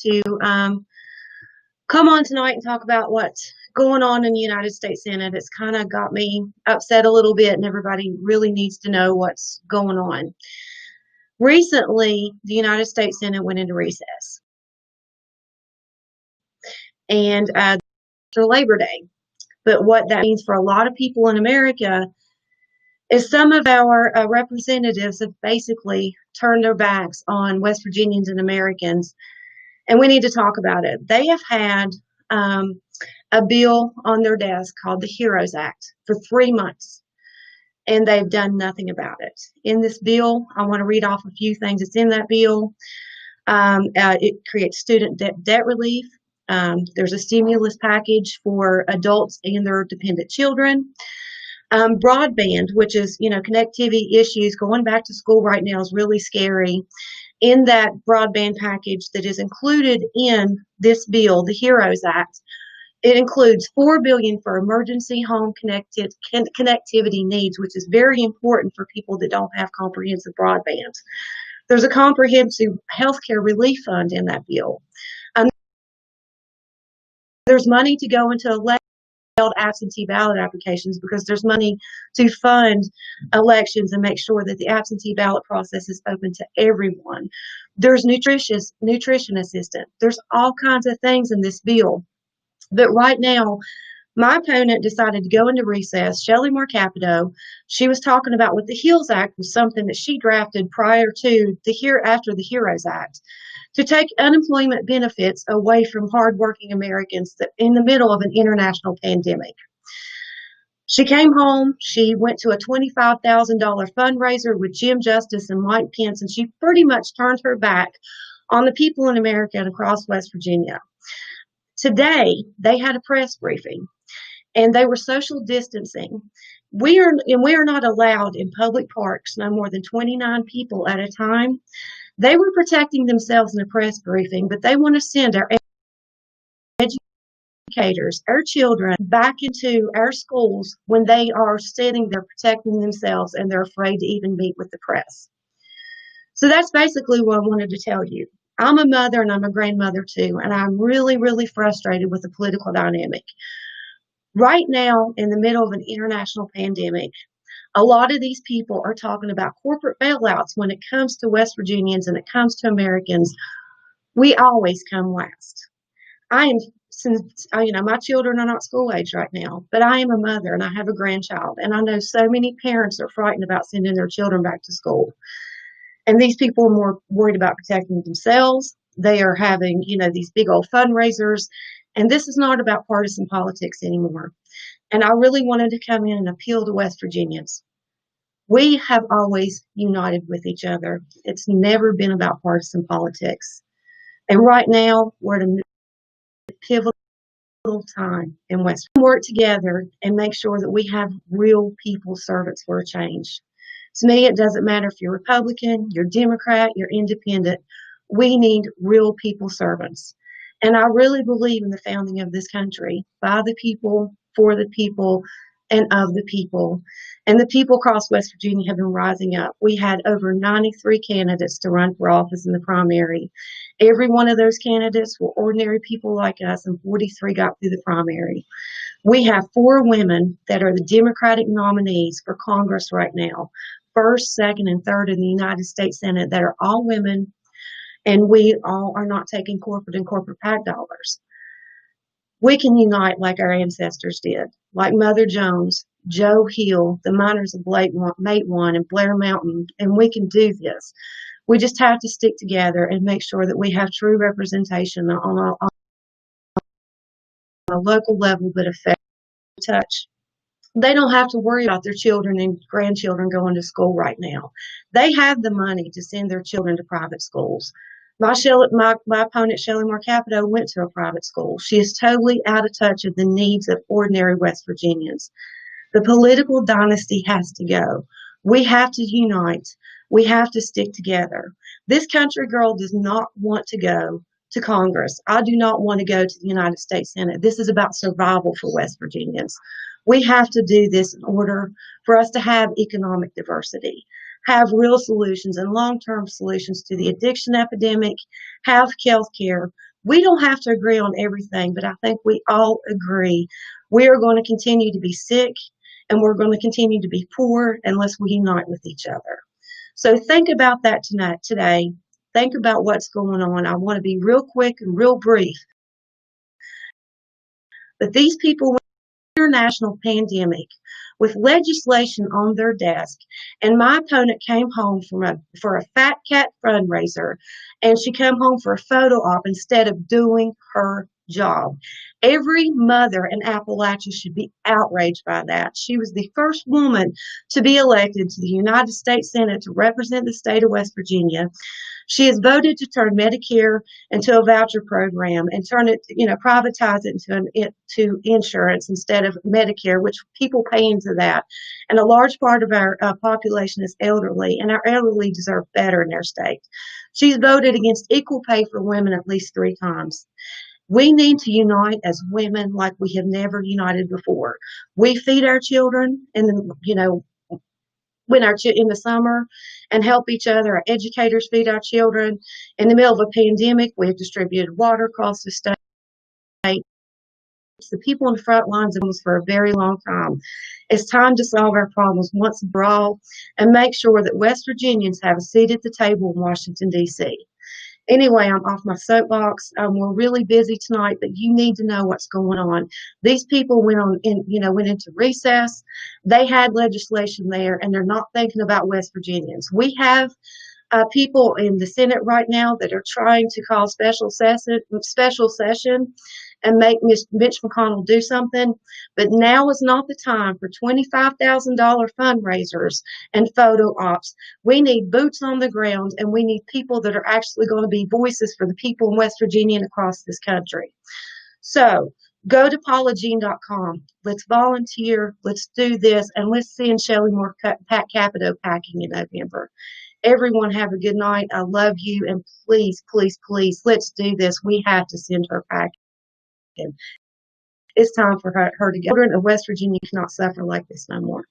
to come on tonight and talk about what's going on in the United States Senate. It's kind of got me upset a little bit, and everybody really needs to know what's going on. Recently, the United States Senate went into recess, and after Labor Day. But what that means for a lot of people in America is some of our representatives have basically turned their backs on West Virginians and Americans, and we need to talk about it. They have had a bill on their desk called the HEROES Act for 3 months, and they've done nothing about it. In this bill, I want to read off a few things that's in that bill. It creates student debt relief. There's a stimulus package for adults and their dependent children. Broadband, which is, connectivity issues. Going back to school right now is really scary. In that broadband package that is included in this bill, the HEROES Act, it includes $4 billion for emergency home connectivity needs, which is very important for people that don't have comprehensive broadband. There's a comprehensive healthcare relief fund in that bill. There's money to go into absentee ballot applications because there's money to fund elections and make sure that the absentee ballot process is open to everyone. There's nutrition assistance. There's all kinds of things in this bill. But right now, my opponent decided to go into recess. Shelley Moore Capito, she was talking about what the HEALS Act was, something that she drafted prior to after the HEROES Act, to take unemployment benefits away from hardworking Americans in the middle of an international pandemic. She came home, she went to a $25,000 fundraiser with Jim Justice and Mike Pence, and she pretty much turned her back on the people in America and across West Virginia. Today, they had a press briefing, and they were social distancing. We are not allowed in public parks no more than 29 people at a time. They were protecting themselves in a press briefing, but they want to send our educators, our children, back into our schools when they are sitting there protecting themselves and they're afraid to even meet with the press. So that's basically what I wanted to tell you. I'm a mother and I'm a grandmother too, and I'm really, really frustrated with the political dynamic. Right now, in the middle of an international pandemic, a lot of these people are talking about corporate bailouts. When it comes to West Virginians and it comes to Americans, we always come last. My children are not school age right now, but I am a mother and I have a grandchild, and I know so many parents are frightened about sending their children back to school. And these people are more worried about protecting themselves. They are having, these big old fundraisers, and this is not about partisan politics anymore. And I really wanted to come in and appeal to West Virginians. We have always united with each other. It's never been about partisan politics. And right now, we're at a pivotal time in West Virginia. Work together and make sure that we have real people servants for a change. To me, it doesn't matter if you're Republican, you're Democrat, you're independent. We need real people servants. And I really believe in the founding of this country by the people, for the people, and of the people. And the people across West Virginia have been rising up. We had over 93 candidates to run for office in the primary. Every one of those candidates were ordinary people like us, and 43 got through the primary. We have 4 women that are the Democratic nominees for Congress right now, first, second, and third in the United States Senate, that are all women, and we all are not taking corporate PAC dollars. We can unite like our ancestors did, like Mother Jones, Joe Hill, the miners of Matewan and Blair Mountain, and we can do this. We just have to stick together and make sure that we have true representation on a local level that affects touch. They don't have to worry about their children and grandchildren going to school right now. They have the money to send their children to private schools. My opponent, Shelley Moore Capito, went to a private school. She is totally out of touch of the needs of ordinary West Virginians. The political dynasty has to go. We have to unite. We have to stick together. This country girl does not want to go to Congress. I do not want to go to the United States Senate. This is about survival for West Virginians. We have to do this in order for us to have economic diversity, have real solutions and long-term solutions to the addiction epidemic, have health care. We don't have to agree on everything, but I think we all agree we are going to continue to be sick and we're going to continue to be poor unless we unite with each other. So think about that today. Think about what's going on. I want to be real quick and real brief. But these people with an international pandemic with legislation on their desk, and my opponent came home for a fat cat fundraiser, and she came home for a photo op instead of doing her job. Every mother in Appalachia should be outraged by that. She was the first woman to be elected to the United States Senate to represent the state of West Virginia. She has voted to turn Medicare into a voucher program and turn it, privatize it into insurance instead of Medicare, which people pay into that. And a large part of our population is elderly, and our elderly deserve better in their state. She's voted against equal pay for women at least 3 times. We need to unite as women like we have never united before. We feed our children, and in the summer, and help each other. Our educators feed our children. In the middle of a pandemic, we have distributed water across the state. It's the people in the front lines of this for a very long time. It's time to solve our problems once and for all and make sure that West Virginians have a seat at the table in Washington, D.C. Anyway, I'm off my soapbox. We're really busy tonight, but you need to know what's going on. These people went into recess. They had legislation there, and they're not thinking about West Virginians. We have people in the Senate right now that are trying to call special session and make Mitch McConnell do something. But now is not the time for $25,000 fundraisers and photo ops. We need boots on the ground, and we need people that are actually going to be voices for the people in West Virginia and across this country. So go to paulagene.com. Let's volunteer. Let's do this, and let's send Shelley Moore Capito packing in November. Everyone have a good night. I love you, and please, please, please, let's do this. We have to send her packing. It's time for her to go. Children of West Virginia cannot suffer like this no more.